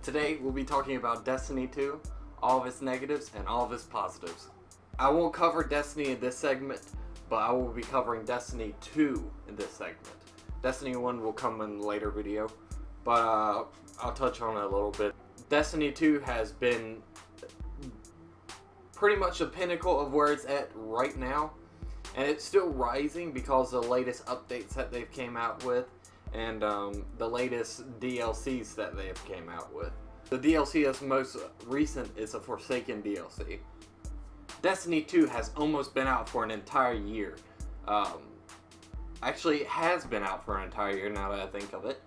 Today we'll be talking about Destiny 2, all of its negatives and all of its positives. I won't cover Destiny in this segment, but I will be covering Destiny 2 in this segment. Destiny 1 will come in a later video, but I'll touch on it a little bit. Destiny 2 has been pretty much the pinnacle of where it's at right now, and it's still rising because of the latest updates that they've came out with and the latest DLCs that they have came out with. The DLC that's most recent is a Forsaken DLC. Destiny 2 has almost been out for an entire year. Actually, it has been out for an entire year now that I think of it,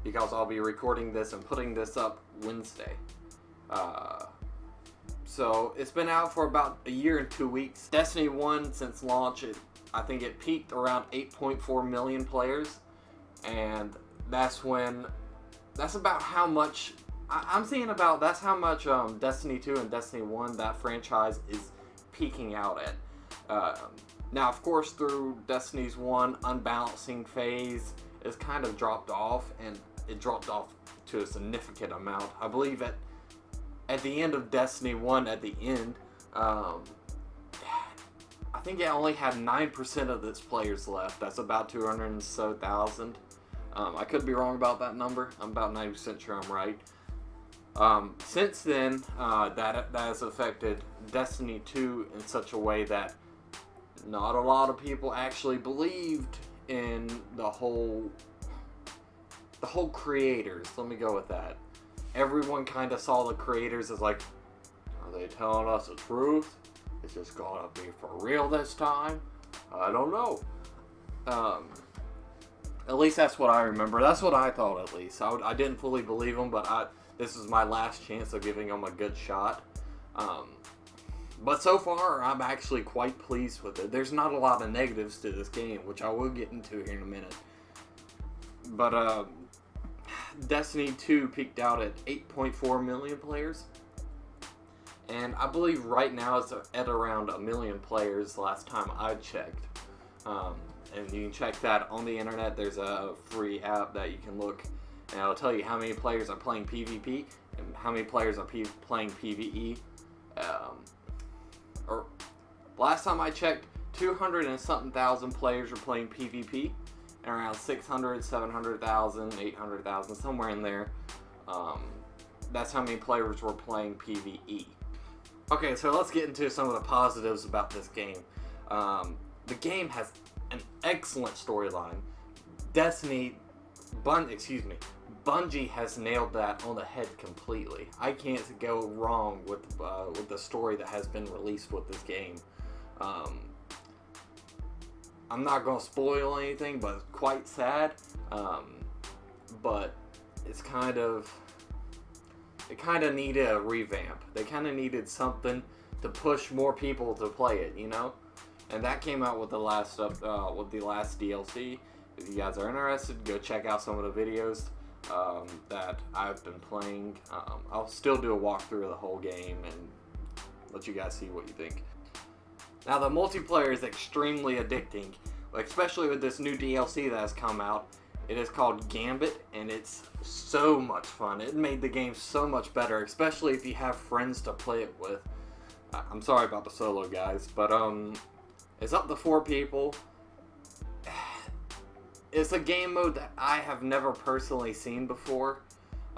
because I'll be recording this and putting this up Wednesday. So it's been out for about a year and 2 weeks. Destiny 1, since launch, I think it peaked around 8.4 million players, and that's about how much I'm seeing about. That's how much Destiny 2 and Destiny 1, that franchise, is peaking out at. Now, of course, through Destiny's 1 unbalancing phase, it's kind of dropped off, and it dropped off to a significant amount. I believe at the end of Destiny 1, at the end, I think it only had 9% of its players left. That's about 200 and so thousand. I could be wrong about that number. I'm about 90% sure I'm right. Since then, that has affected Destiny 2 in such a way that not a lot of people actually believed in the whole creators. Let me go with that. Everyone kind of saw the creators as like, are they telling us the truth? Is this gonna be for real this time? I don't know. At least that's what I remember. That's what I thought, at least. I didn't fully believe them, but this is my last chance of giving them a good shot. But so far, I'm actually quite pleased with it. There's not a lot of negatives to this game, which I will get into here in a minute. But Destiny 2 peaked out at 8.4 million players. And I believe right now it's at around 1 million players last time I checked. And you can check that on the internet. There's a free app that you can look, and it'll tell you how many players are playing PvP and how many players are playing PvE. Or last time I checked, 200 and something thousand players were playing PvP, and around 600, 700,000, 800,000, somewhere in there. That's how many players were playing PvE. Okay, so let's get into some of the positives about this game. The game has an excellent storyline. Bungie has nailed that on the head completely. I can't go wrong with the story that has been released with this game. I'm not going to spoil anything, but it's quite sad. But it kind of needed a revamp. They kind of needed something to push more people to play it, you know? And that came out with the last DLC. If you guys are interested, go check out some of the videos that I've been playing. I'll still do a walkthrough of the whole game and let you guys see what you think. Now, the multiplayer is extremely addicting, especially with this new DLC that has come out. It is called Gambit, and it's so much fun. It made the game so much better, especially if you have friends to play it with. I'm sorry about the solo, guys, but it's up to 4 people. It's a game mode that I have never personally seen before.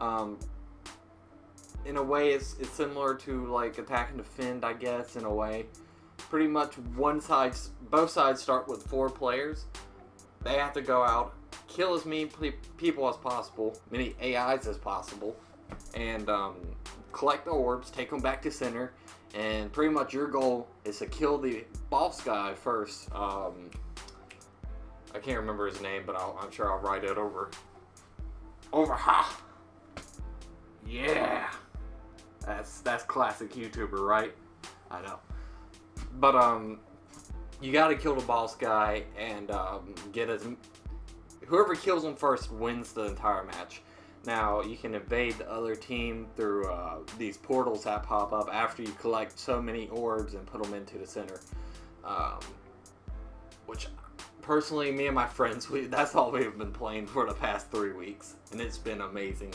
In a way, it's similar to like Attack and Defend, I guess, in a way. Pretty much both sides start with 4 players. They have to go out, kill as many people as possible, many AIs as possible, and collect the orbs, take them back to center, and pretty much your goal is to kill the boss guy first. I can't remember his name, but I'm sure I'll write it over. Ha! Yeah! That's classic YouTuber, right? I know. But you gotta kill the boss guy and whoever kills him first wins the entire match. Now, you can evade the other team through these portals that pop up after you collect so many orbs and put them into the center. Which, personally, me and my friends, that's all we've been playing for the past 3 weeks. And it's been amazing.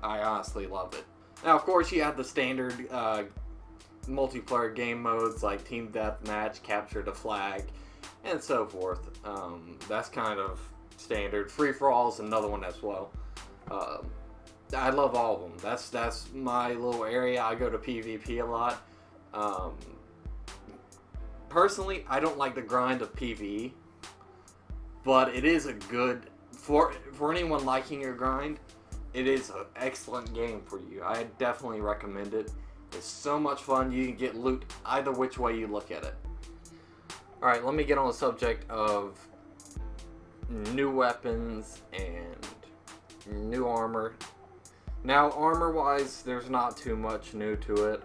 I honestly loved it. Now, of course, you have the standard multiplayer game modes like Team Deathmatch, Capture the Flag, and so forth. That's kind of standard. Free for all is another one as well. I love all of them. That's my little area. I go to PvP a lot. Personally, I don't like the grind of PvE, but it is a good for anyone liking your grind. It is an excellent game for you. I definitely recommend it. It's so much fun. You can get loot either which way you look at it. Alright, let me get on the subject of new weapons and new armor. Now, armor-wise, there's not too much new to it.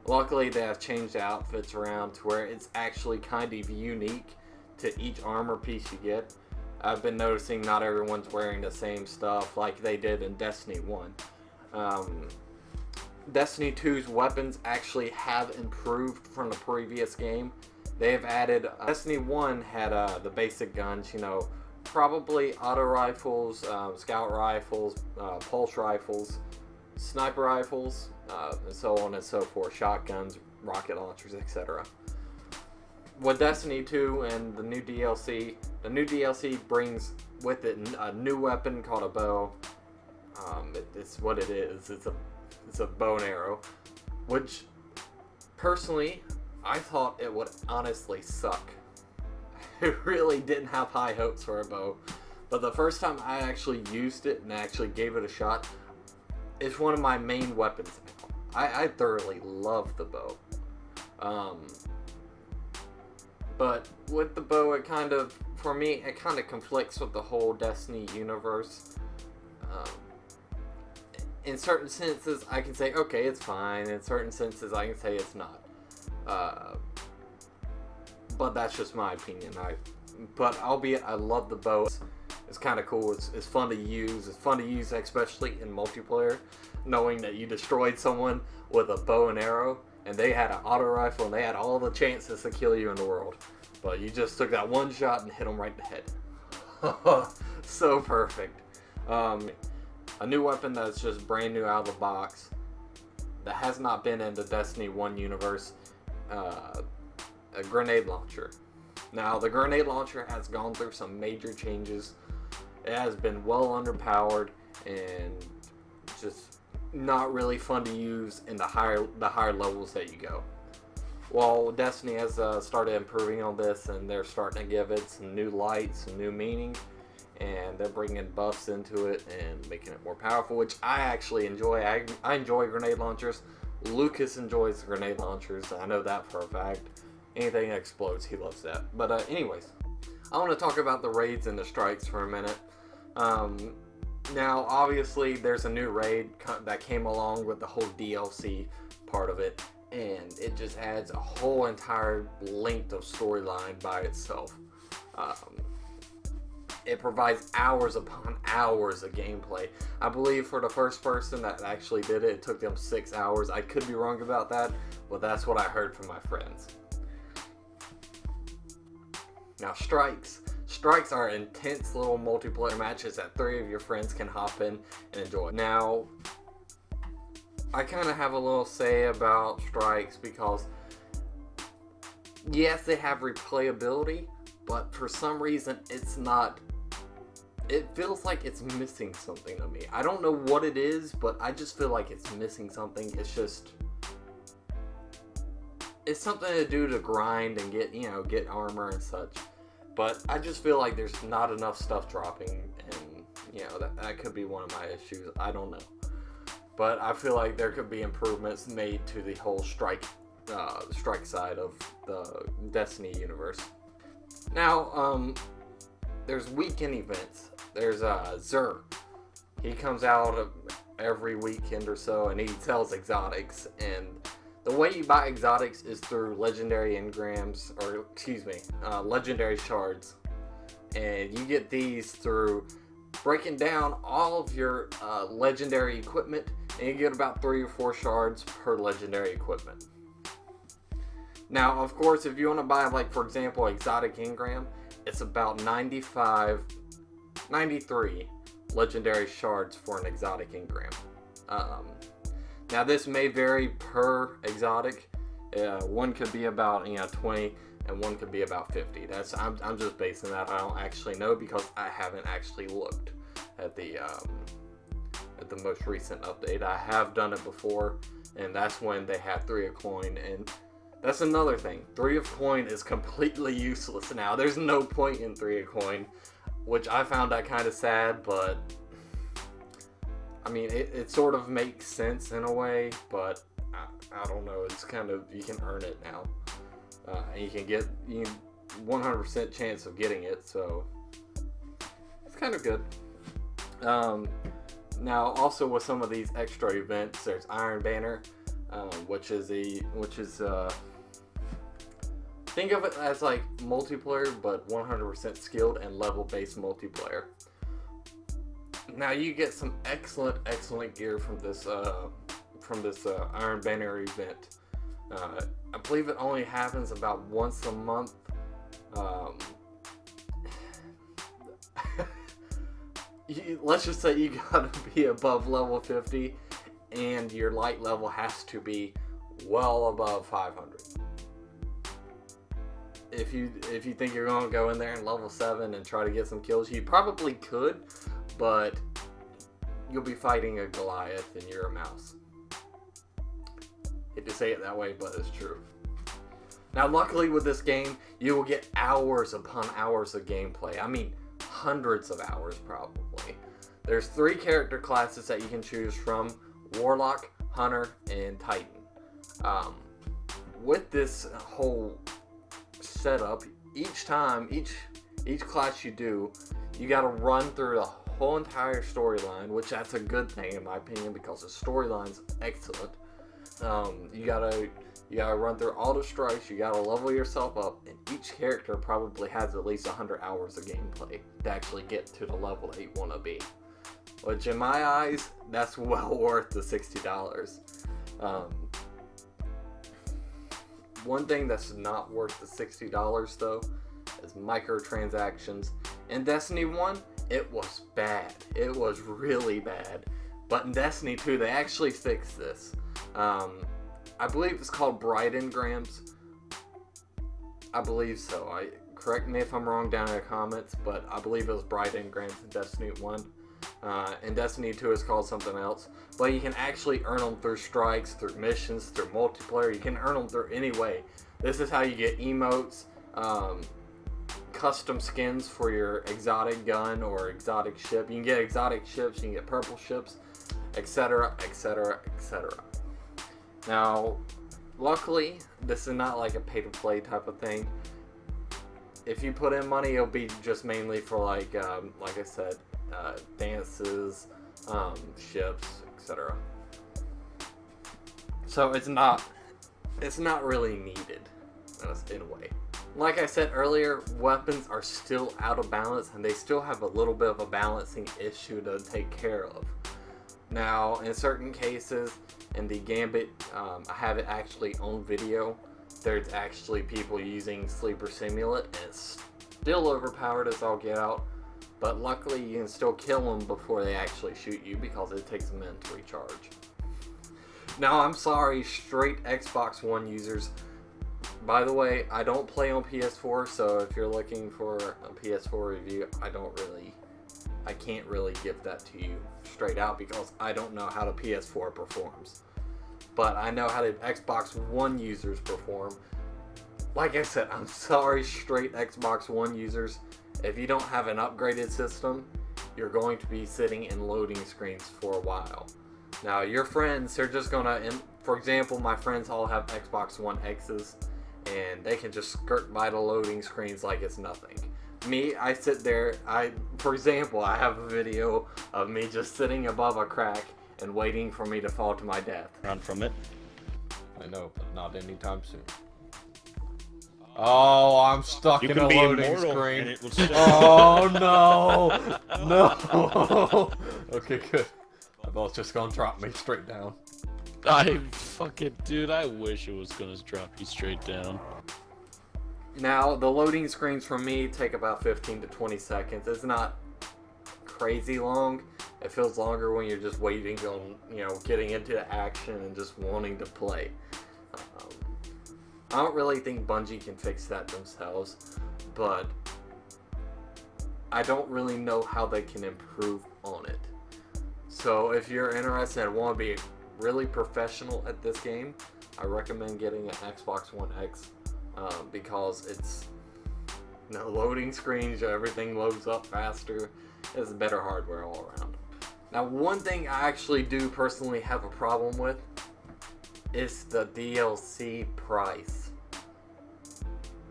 Luckily, they have changed the outfits around to where it's actually kind of unique to each armor piece you get. I've been noticing not everyone's wearing the same stuff like they did in Destiny 1. Destiny 2's weapons actually have improved from the previous game. They've added, Destiny 1 had the basic guns, you know, probably auto rifles, scout rifles, pulse rifles, sniper rifles, and so on and so forth, shotguns, rocket launchers, etc. With Destiny 2 and the new DLC brings with it a new weapon called a bow. It's what it is. It's a bow and arrow, which personally I thought it would honestly suck. I really didn't have high hopes for a bow, but the first time I actually used it and actually gave it a shot, it's one of my main weapons now. I thoroughly love the bow. But with the bow, it kind of, for me, it kind of conflicts with the whole Destiny universe. In certain senses, I can say, okay, it's fine. In certain senses, I can say it's not. But that's just my opinion. But albeit, I love the bow. It's kind of cool. It's fun to use. It's fun to use, especially in multiplayer, knowing that you destroyed someone with a bow and arrow, and they had an auto rifle, and they had all the chances to kill you in the world. But you just took that one shot and hit them right in the head. So perfect. A new weapon that's just brand new out of the box, that has not been in the Destiny 1 universe, a grenade launcher. Now, the grenade launcher has gone through some major changes. It has been well underpowered and just not really fun to use in the higher levels that you go. Well, Destiny has started improving on this, and they're starting to give it some new light, some new meaning, and they're bringing buffs into it and making it more powerful, which I actually enjoy. I enjoy grenade launchers. Lucas enjoys grenade launchers. I know that for a fact. Anything that explodes, he loves that. But anyways, I want to talk about the raids and the strikes for a minute. Now, obviously, there's a new raid that came along with the whole DLC part of it, and it just adds a whole entire length of storyline by itself. It provides hours upon hours of gameplay. I believe for the first person that actually did it, it took them 6 hours. I could be wrong about that, but that's what I heard from my friends. Now, strikes. Strikes are intense little multiplayer matches that 3 of your friends can hop in and enjoy. Now, I kind of have a little say about strikes because, yes, they have replayability, but for some reason, it's not. It feels like it's missing something to me. I don't know what it is, but I just feel like it's missing something. It's something to do to grind and get armor and such. But I just feel like there's not enough stuff dropping, and that could be one of my issues. I don't know. But I feel like there could be improvements made to the whole strike side of the Destiny universe. Now, there's weekend events. There's Xur. He comes out every weekend or so, and he sells exotics. And the way you buy exotics is through legendary engrams, legendary shards. And you get these through breaking down all of your legendary equipment, and you get about 3 or 4 shards per legendary equipment. Now, of course, if you want to buy, like, for example, exotic engram, it's about 93 legendary shards for an exotic engram. Now this may vary per exotic. One could be about 20, and one could be about 50. I'm just basing that. I don't actually know because I haven't actually looked at the most recent update. I have done it before, and that's when they had 3 of coin, and that's another thing. 3 of coin is completely useless now. There's no point in 3 of coin, which I found that kind of sad, but I mean, it sort of makes sense in a way, but I don't know. It's kind of, you can earn it now. And you can 100% chance of getting it, so it's kind of good. Now, also with some of these extra events, there's Iron Banner, which is think of it as like multiplayer, but 100% skilled and level-based multiplayer. Now you get some excellent gear from this Iron Banner event. I believe it only happens about once a month. Let's just say you gotta be above level 50, and your light level has to be well above 500. If you think you're gonna go in there and level 7 and try to get some kills, you probably could, but you'll be fighting a Goliath and you're a mouse. Hate to say it that way, but it's true. Now, luckily with this game, you will get hours upon hours of gameplay. I mean, hundreds of hours probably. There's 3 character classes that you can choose from: Warlock, Hunter, and Titan. With this whole setup, each class you do, you gotta run through the whole entire storyline, which that's a good thing in my opinion because the storyline's excellent. You gotta run through all the strikes, you gotta level yourself up, and each character probably has at least 100 hours of gameplay to actually get to the level that you want to be. Which in my eyes, that's well worth the $60. One thing that's not worth the $60 though is microtransactions. In Destiny 1, it was bad. It was really bad. But in Destiny 2, they actually fixed this. I believe it's called Bright Engrams. I believe so. Correct me if I'm wrong down in the comments, but I believe it was Bright Engrams in Destiny 1. In Destiny 2 it's called something else. But you can actually earn them through strikes, through missions, through multiplayer. You can earn them through any way. This is how you get emotes, custom skins for your exotic gun or exotic ship. You can get exotic ships, you can get purple ships, etc, etc, etc. Now, luckily, this is not like a pay-to-play type of thing. If you put in money, it'll be just mainly for like I said, dances, ships, etc. So it's not really needed in a way. Like I said earlier, weapons are still out of balance, and they still have a little bit of a balancing issue to take care of. Now, in certain cases, in the Gambit, I have it actually on video. There's actually people using Sleeper Simulant, and it's still overpowered as all get out. But luckily, you can still kill them before they actually shoot you because it takes a minute to recharge. Now, I'm sorry, straight Xbox One users. By the way, I don't play on PS4, so if you're looking for a PS4 review, I can't really give that to you straight out because I don't know how the PS4 performs. But I know how the Xbox One users perform. Like I said, I'm sorry, straight Xbox One users. If you don't have an upgraded system, you're going to be sitting in loading screens for a while. Now, your friends, they're just gonna, for example, my friends all have Xbox One X's, and they can just skirt by the loading screens like it's nothing. Me, I sit there, for example, I have a video of me just sitting above a crack and waiting for me to fall to my death. Run from it. I know, but not anytime soon. Oh, I'm stuck in a loading screen. Oh no! No! Okay, good. I thought it's just gonna drop me straight down. Dude, I wish it was gonna drop you straight down. Now, the loading screens for me take about 15 to 20 seconds. It's not crazy long. It feels longer when you're just waiting on, getting into action and just wanting to play. I don't really think Bungie can fix that themselves, but I don't really know how they can improve on it. So if you're interested and want to be really professional at this game, I recommend getting an Xbox One X because it's no loading screens, everything loads up faster. It's better hardware all around. Now, one thing I actually do personally have a problem with is the DLC price.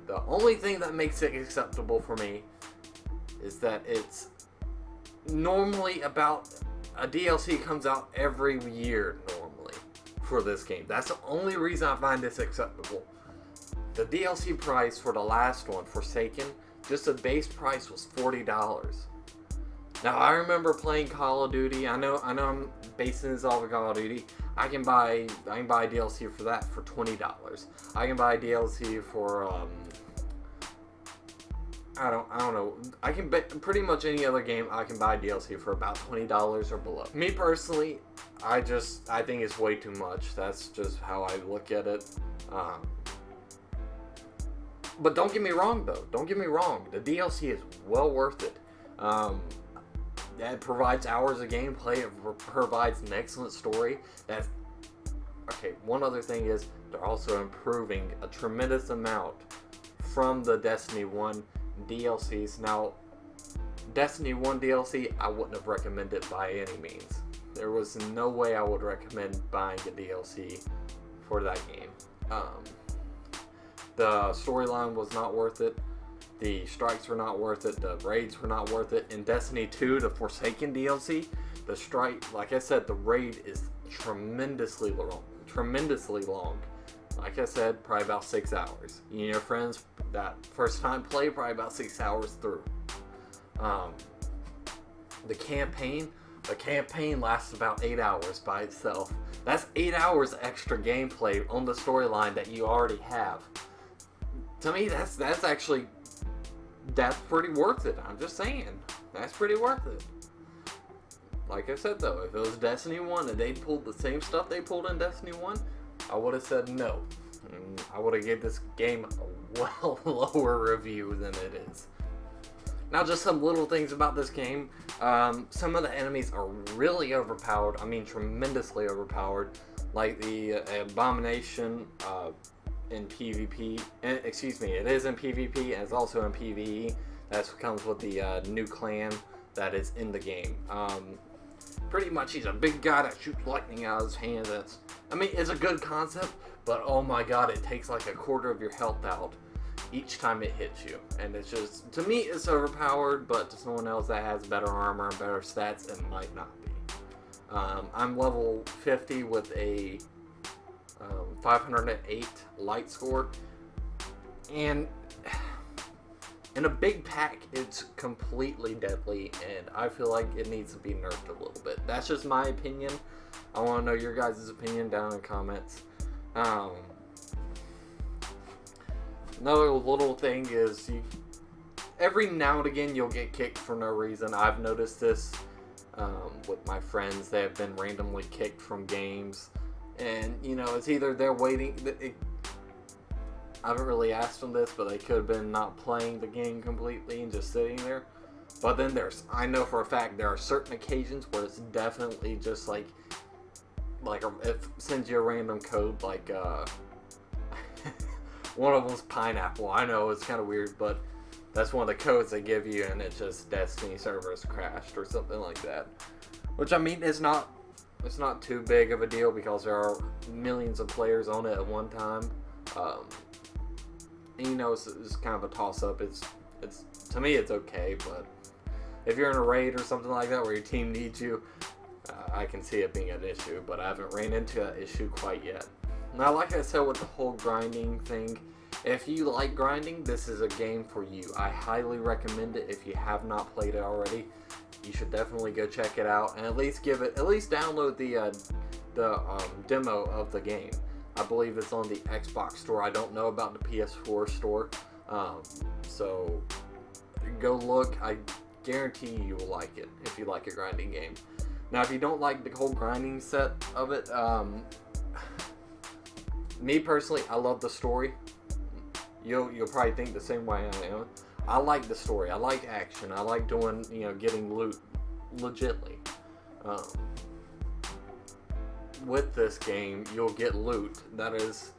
The only thing that makes it acceptable for me is that it's normally about a DLC comes out every year normally for this game. That's the only reason I find this acceptable. The DLC price for the last one, Forsaken, just the base price was $40. Now I remember playing Call of Duty. I know I'm basing this off of Call of Duty. I can buy DLC for that for $20. I can buy DLC for I don't know. I can bet pretty much any other game I can buy DLC for about $20 or below. Me personally, I think it's way too much. That's just how I look at it. But don't get me wrong though. Don't get me wrong. The DLC is well worth it. It provides hours of gameplay. It provides an excellent story. Okay, one other thing is they're also improving a tremendous amount from the Destiny 1 DLCs. Now, Destiny 1 DLC, I wouldn't have recommended by any means. There was no way I would recommend buying a DLC for that game. The storyline was not worth it. The strikes were not worth it. The raids were not worth it. In Destiny 2, the Forsaken DLC, the strike, like I said, the raid is tremendously long. Like I said, probably about 6 hours. You and your friends, that first time play, probably about 6 hours through. The campaign lasts about 8 hours by itself. That's 8 hours extra gameplay on the storyline that you already have. To me, that's pretty worth it. I'm just saying, that's pretty worth it. Like I said though, if it was Destiny 1 and they pulled the same stuff they pulled in Destiny 1, I would have said no. I would have gave this game a well lower review than it is. Now, just some little things about this game. Some of the enemies are really overpowered. I mean, tremendously overpowered. Like the Abomination in PvP. Excuse me, it is in PvP and it's also in PvE. That comes with the new clan that is in the game. Pretty much, he's a big guy that shoots lightning out of his hand. It's a good concept, but oh my god, it takes like a quarter of your health out each time it hits you. And it's just, to me, it's overpowered, but to someone else that has better armor and better stats, it might not be. I'm level 50 with a 508 light score, and in a big pack, it's completely deadly, and I feel like it needs to be nerfed a little bit. That's just my opinion. I want to know your guys' opinion down in the comments. Another little thing is, every now and again you'll get kicked for no reason. I've noticed this with my friends. They have been randomly kicked from games, and it's either they're waiting. I haven't really asked them this, but they could have been not playing the game completely and just sitting there. But then I know for a fact there are certain occasions where it's definitely just like it sends you a random code, like one of them's pineapple. I know it's kind of weird, but that's one of the codes they give you, and it's just Destiny servers crashed or something like that. Which, I mean, it's not too big of a deal because there are millions of players on it at one time. And, it's kind of a toss-up. It's to me, it's okay, but if you're in a raid or something like that where your team needs you, I can see it being an issue, but I haven't ran into that issue quite yet. Now, like I said with the whole grinding thing, if you like grinding, this is a game for you. I highly recommend it. If you have not played it already, you should definitely go check it out and at least download the demo of the game. I believe it's on the Xbox store. I don't know about the PS4 store. So go look. I guarantee you will like it if you like a grinding game. Now, if you don't like the whole grinding set of it, me personally, I love the story. You'll probably think the same way I am. I like the story. I like action. I like doing, getting loot legitly. With this game, you'll get loot that is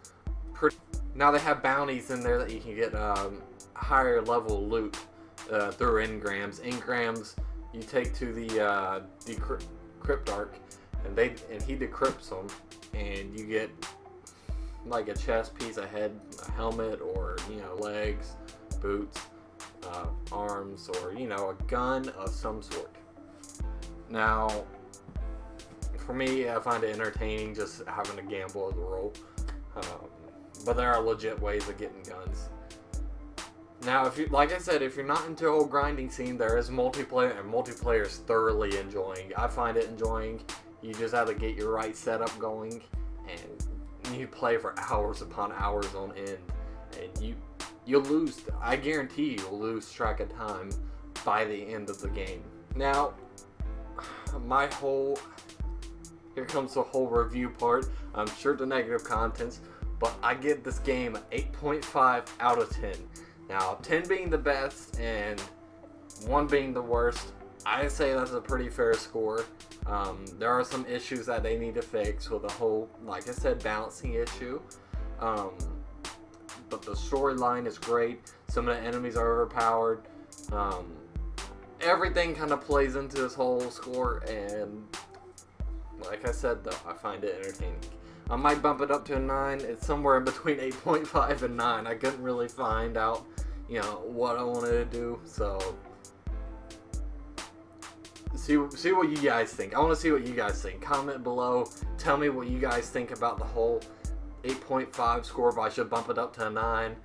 pretty. Now they have bounties in there that you can get higher level loot through engrams. Engrams you take to the cryptarch, and he decrypts them, and you get like a chest piece, a head, a helmet, or legs, boots, arms, or a gun of some sort. Now, for me, I find it entertaining just having to gamble as a role. But there are legit ways of getting guns. Now, like I said, if you're not into the whole grinding scene, there is multiplayer, and multiplayer is thoroughly enjoying. I find it enjoying. You just have to get your right setup going, and you play for hours upon hours on end, and you'll lose. I guarantee you'll lose track of time by the end of the game. Now, here comes the whole review part. I'm sure the negative contents, but I give this game an 8.5 out of 10. Now, 10 being the best and 1 being the worst, I say that's a pretty fair score. There are some issues that they need to fix with the whole, like I said, balancing issue. But the storyline is great. Some of the enemies are overpowered. Everything kind of plays into this whole score, and like I said, though, I find it entertaining. I might bump it up to a 9. It's somewhere in between 8.5 and 9. I couldn't really find out, what I wanted to do. So, see what you guys think. I want to see what you guys think. Comment below. Tell me what you guys think about the whole 8.5 score. If I should bump it up to a 9.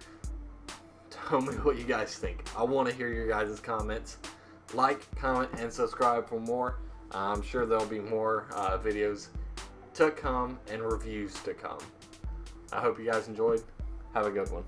Tell me what you guys think. I want to hear your guys' comments. Like, comment, and subscribe for more. I'm sure there'll be more videos to come and reviews to come. I hope you guys enjoyed. Have a good one.